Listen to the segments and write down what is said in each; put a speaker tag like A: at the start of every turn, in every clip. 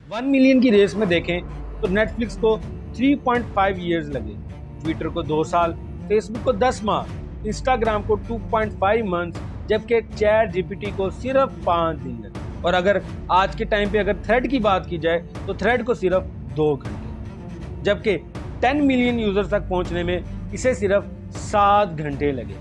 A: 1 million की race में देखें तो नेटफ्लिक्स को 3.5 इयर्स लगे, ट्विटर को 2 साल, फेसबुक को 10 माह, इंस्टाग्राम को 2.5 मंथ्स, जबकि चैट जीपीटी को सिर्फ 5 दिन लगे। और अगर आज के टाइम पे अगर थ्रेड की बात की जाए तो थ्रेड को सिर्फ 2 घंटे, जबकि 10 मिलियन यूजर्स तक पहुंचने में इसे सिर्फ 7 घंटे लगे।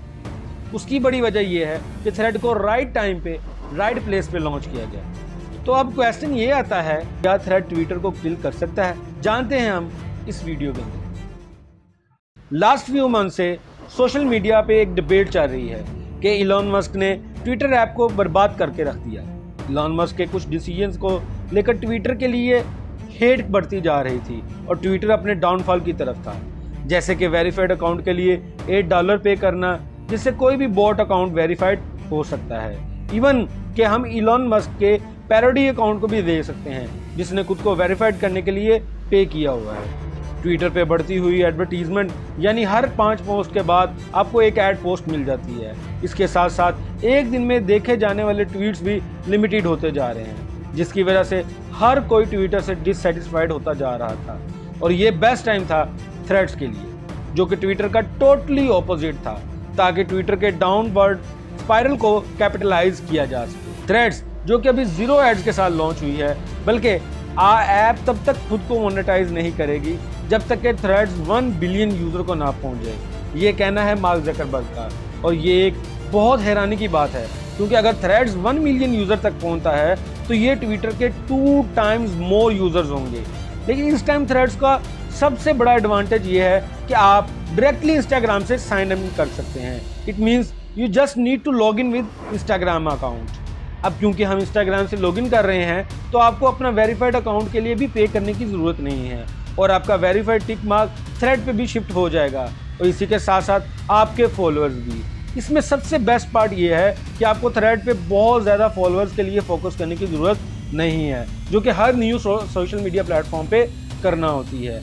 A: उसकी बड़ी वजह यह है कि थ्रेड को राइट टाइम पे राइट प्लेस पे लॉन्च किया गया। तो अब क्वेश्चन ये आता है, क्या थ्रेड ट्विटर को किल कर सकता है? जानते हैं हम इस वीडियो के अंदर। लास्ट फ्यू मंथ से सोशल मीडिया पे एक डिबेट चल रही है कि इलॉन मस्क ने ट्विटर ऐप को बर्बाद करके रख दिया। इलॉन मस्क के कुछ डिसीजंस को लेकर ट्विटर के लिए हेट बढ़ती जा रही थी और ट्विटर अपने डाउनफॉल की तरफ था, जैसे कि वेरीफाइड अकाउंट के लिए $8 पे करना, जिससे कोई भी बॉट अकाउंट वेरीफाइड हो सकता है। इवन कि हम इलॉन मस्क के पैरोडी अकाउंट को भी देख सकते हैं जिसने खुद को वेरीफाइड करने के लिए पे किया हुआ है। ट्विटर पे बढ़ती हुई एडवर्टीजमेंट, यानी हर 5 पोस्ट के बाद आपको एक ऐड पोस्ट मिल जाती है। इसके साथ साथ एक दिन में देखे जाने वाले ट्वीट्स भी लिमिटेड होते जा रहे हैं, जिसकी वजह से हर कोई ट्विटर से डिससेटिस्फाइड होता जा रहा था। और ये बेस्ट टाइम था थ्रेड्स के लिए, जो कि ट्विटर का टोटली ऑपोजिट था, ताकि ट्विटर के डाउनवर्ड स्पाइरल को कैपिटलाइज किया जा सके। थ्रेड्स जो कि अभी 0 एड्स के साथ लॉन्च हुई है, बल्कि ऐप तब तक खुद को मोनेटाइज नहीं करेगी जब तक कि थ्रेड्स 1 बिलियन यूजर को ना पहुंच जाए। ये कहना है मार्क ज़करबर्ग का, और ये एक बहुत हैरानी की बात है, क्योंकि अगर थ्रेड्स 1 मिलियन यूजर तक पहुंचता है तो ये ट्विटर के 2 टाइम्स मोर यूजर्स होंगे। लेकिन इस टाइम थ्रेड्स का सबसे बड़ा एडवांटेज ये है कि आप डायरेक्टली इंस्टाग्राम से साइन इन कर सकते हैं। It means you just need to log in with Instagram account. अब क्योंकि हम इंस्टाग्राम से लॉगिन कर रहे हैं तो आपको अपना वेरीफाइड अकाउंट के लिए भी पे करने की ज़रूरत नहीं है, और आपका वेरीफाइड टिक मार्क थ्रेड पे भी शिफ्ट हो जाएगा, और इसी के साथ साथ आपके फॉलोअर्स भी। इसमें सबसे बेस्ट पार्ट ये है कि आपको थ्रेड पे बहुत ज़्यादा फॉलोअर्स के लिए फोकस करने की ज़रूरत नहीं है, जो कि हर न्यू सोशल मीडिया प्लेटफॉर्म पे करना होती है।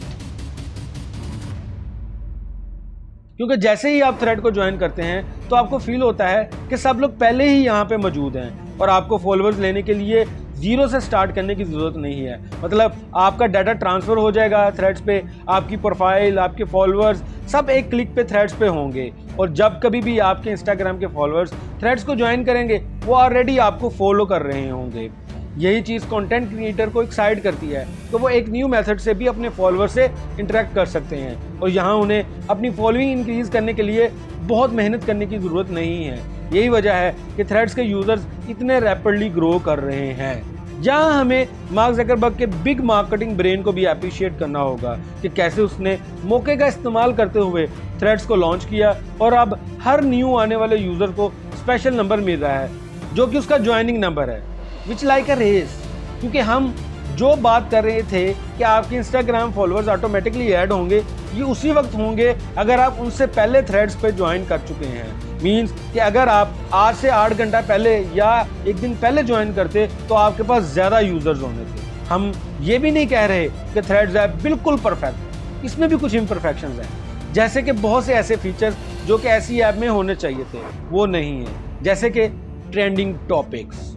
A: क्योंकि जैसे ही आप थ्रेड को ज्वाइन करते हैं तो आपको फील होता है कि सब लोग पहले ही यहाँ पे मौजूद हैं और आपको फॉलोअर्स लेने के लिए 0 से स्टार्ट करने की ज़रूरत नहीं है। मतलब आपका डाटा ट्रांसफ़र हो जाएगा थ्रेड्स पे, आपकी प्रोफाइल, आपके फॉलोअर्स सब एक क्लिक पे थ्रेड्स पे होंगे, और जब कभी भी आपके इंस्टाग्राम के फॉलोअर्स थ्रेड्स को ज्वाइन करेंगे वो ऑलरेडी आपको फॉलो कर रहे होंगे। यही चीज़ कंटेंट क्रिएटर को एक्साइट करती है, तो वो एक न्यू मेथड से भी अपने फॉलोअर से इंटरेक्ट कर सकते हैं, और यहाँ उन्हें अपनी फॉलोइंग इंक्रीज़ करने के लिए बहुत मेहनत करने की ज़रूरत नहीं है। यही वजह है कि थ्रेड्स के यूज़र्स इतने रैपिडली ग्रो कर रहे हैं। जहाँ हमें मार्क ज़करबर्ग के बिग मार्केटिंग ब्रेन को भी अप्रिशिएट करना होगा कि कैसे उसने मौके का इस्तेमाल करते हुए थ्रेड्स को लॉन्च किया, और अब हर न्यू आने वाले यूज़र को स्पेशल नंबर मिल रहा है जो कि उसका ज्वाइनिंग नंबर है, विच लाइक अ रेस। क्योंकि हम जो बात कर रहे थे कि आपके इंस्टाग्राम फॉलोअर्स ऑटोमेटिकली ऐड होंगे, ये उसी वक्त होंगे अगर आप उनसे पहले थ्रेड्स पे ज्वाइन कर चुके हैं। मींस कि अगर आप आज से 8 घंटा पहले या एक दिन पहले ज्वाइन करते तो आपके पास ज़्यादा यूज़र्स होने थे। हम ये भी नहीं कह रहे कि थ्रेड्स ऐप बिल्कुल परफेक्ट है, इसमें भी कुछ इम्परफेक्शंस हैं, जैसे कि बहुत से ऐसे फीचर्स जो कि ऐसी ऐप में होने चाहिए थे वो नहीं है, जैसे कि ट्रेंडिंग टॉपिक्स।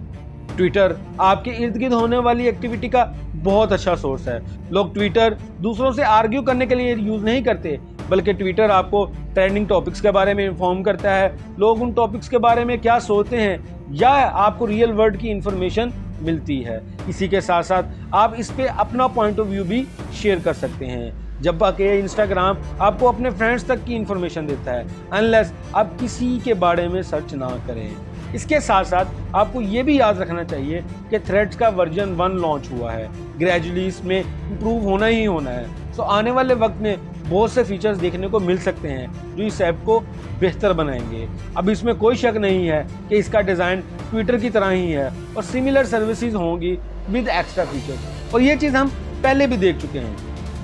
A: ट्विटर आपके इर्द गिर्द होने वाली एक्टिविटी का बहुत अच्छा सोर्स है। लोग ट्विटर दूसरों से आर्ग्यू करने के लिए यूज़ नहीं करते, बल्कि ट्विटर आपको ट्रेंडिंग टॉपिक्स के बारे में इन्फॉर्म करता है, लोग उन टॉपिक्स के बारे में क्या सोचते हैं, या आपको रियल वर्ल्ड की इन्फॉर्मेशन मिलती है। इसी के साथ साथ आप इस पे अपना पॉइंट ऑफ व्यू भी शेयर कर सकते हैं, जबकि इंस्टाग्राम आपको अपने फ्रेंड्स तक की इन्फॉर्मेशन देता है, अनलेस आप किसी के बारे में सर्च ना करें। इसके साथ साथ आपको ये भी याद रखना चाहिए कि थ्रेड्स का वर्जन 1 लॉन्च हुआ है, ग्रेजुअली इसमें इम्प्रूव होना ही होना है। सो आने वाले वक्त में बहुत से फीचर्स देखने को मिल सकते हैं जो इस ऐप को बेहतर बनाएंगे। अब इसमें कोई शक नहीं है कि इसका डिज़ाइन ट्विटर की तरह ही है और सिमिलर सर्विसेज होंगी विद एक्स्ट्रा फीचर्स, और ये चीज़ हम पहले भी देख चुके हैं,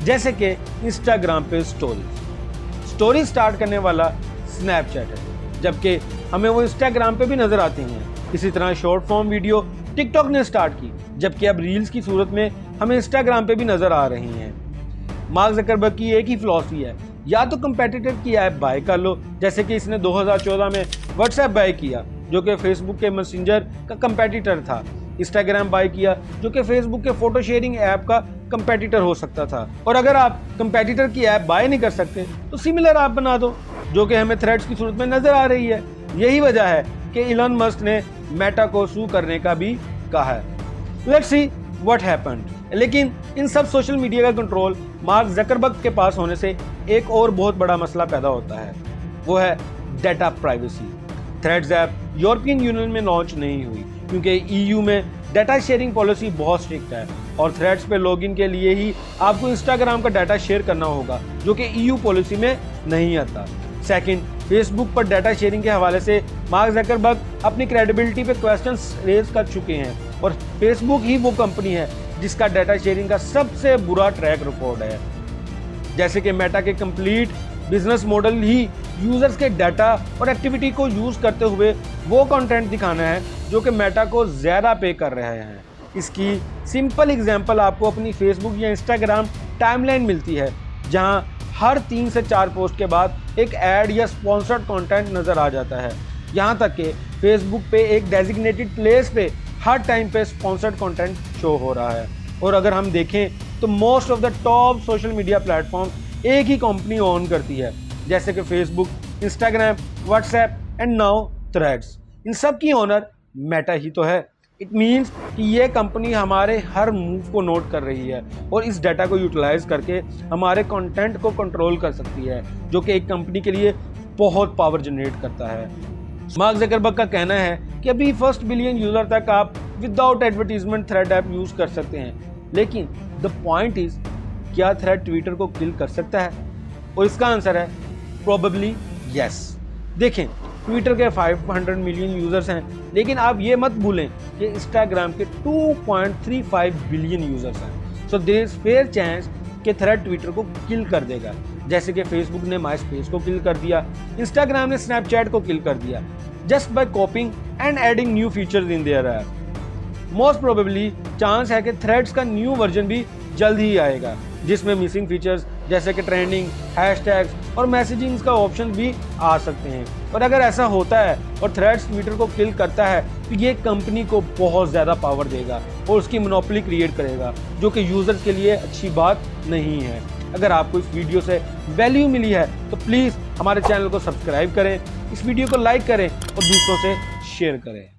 A: जैसे कि इंस्टाग्राम पे स्टोरी स्टार्ट करने वाला स्नैपचैट है, जबकि हमें वो इंस्टाग्राम पे भी नज़र आते हैं। इसी तरह शॉर्ट फॉर्म वीडियो टिकटॉक ने स्टार्ट की, जबकि अब रील्स की सूरत में हमें इंस्टाग्राम पे भी नज़र आ रही हैं। मार्क ज़करबर्ग की एक ही फिलॉसफी है, या तो कंपेटिटर की ऐप बाय कर लो, जैसे कि इसने 2014 में व्हाट्सएप बाय किया जो कि फेसबुक के मैसेंजर का कंपेटिटर था, इंस्टाग्राम बाय किया, जो कि फेसबुक के फोटो शेयरिंग ऐप का कंपेटिटर हो सकता था। और अगर आप कंपेटिटर की ऐप बाय नहीं कर सकते तो सिमिलर ऐप बना दो, जो कि हमें थ्रेड्स की सूरत में नजर आ रही है। यही वजह है कि इलन मस्क ने मेटा को सू करने का भी कहा है। Let's see what happened. लेकिन इन सब सोशल मीडिया का कंट्रोल मार्क जकरबर्ग के पास होने से एक और बहुत बड़ा मसला पैदा होता है, वो है data privacy. Threads app European union में लॉन्च नहीं हुई क्योंकि ईयू में डाटा शेयरिंग पॉलिसी बहुत स्ट्रिक्ट है और थ्रेड्स पे लॉगिन के लिए ही आपको इंस्टाग्राम का डाटा शेयर करना होगा, जो कि ईयू पॉलिसी में नहीं आता। सेकंड, फेसबुक पर डाटा शेयरिंग के हवाले से मार्क जकरबर्ग अपनी क्रेडिबिलिटी पे क्वेश्चंस रेज कर चुके हैं और फेसबुक ही वो कंपनी है जिसका डाटा शेयरिंग का सबसे बुरा ट्रैक रिकॉर्ड है। जैसे कि मेटा के कंप्लीट बिजनेस मॉडल ही यूजर्स के डाटा और एक्टिविटी को यूज करते हुए वो कंटेंट दिखाना है जो कि मेटा को ज़्यादा पे कर रहे हैं। इसकी सिंपल एग्जांपल आपको अपनी फेसबुक या इंस्टाग्राम टाइमलाइन मिलती है, जहां हर 3 से 4 पोस्ट के बाद एक ऐड या स्पॉन्सर्ड कंटेंट नज़र आ जाता है। यहाँ तक कि फेसबुक पे एक डेजिग्नेटेड प्लेस पे हर टाइम पे स्पॉन्सर्ड कंटेंट शो हो रहा है। और अगर हम देखें तो most of the top social media platform एक ही कंपनी ओन करती है, जैसे कि Facebook, Instagram, WhatsApp and now Threads. इन सब की ओनर मेटा ही तो है। इट मीन्स कि ये कंपनी हमारे हर मूव को नोट कर रही है और इस डाटा को यूटिलाइज करके हमारे कंटेंट को कंट्रोल कर सकती है, जो कि एक कंपनी के लिए बहुत पावर जनरेट करता है। मार्क जकरबर्ग का कहना है कि अभी 1 बिलियन यूजर तक आप without advertisement thread app use कर सकते हैं, लेकिन द पॉइंट इज, क्या थ्रेड ट्विटर को किल कर सकता है? और इसका आंसर है प्रोबेबली यस। देखें, ट्विटर के 500 मिलियन यूजर्स हैं, लेकिन आप ये मत भूलें कि इंस्टाग्राम के 2.35 बिलियन यूजर्स हैं। So there is fair chance कि थ्रेड ट्विटर को किल कर देगा, जैसे कि फेसबुक ने माई स्पेस को किल कर दिया, इंस्टाग्राम ने स्नैपचैट को किल कर दिया, just by कॉपिंग and adding new features in their app. Most probably chance है कि थ्रेड्स का न्यू वर्जन भी जल्द ही आएगा, जिसमें मिसिंग फीचर्स जैसे कि ट्रेंडिंग, हैशटैग्स और मैसेजिंग का ऑप्शन भी आ सकते हैं। और अगर ऐसा होता है और थ्रेड्स ट्विटर को किल करता है तो ये कंपनी को बहुत ज़्यादा पावर देगा और उसकी मोनोपोली क्रिएट करेगा, जो कि यूजर्स के लिए अच्छी बात नहीं है। अगर आपको इस वीडियो से वैल्यू मिली है तो प्लीज़ हमारे चैनल को सब्सक्राइब करें, इस वीडियो को लाइक करें और दूसरों से शेयर करें।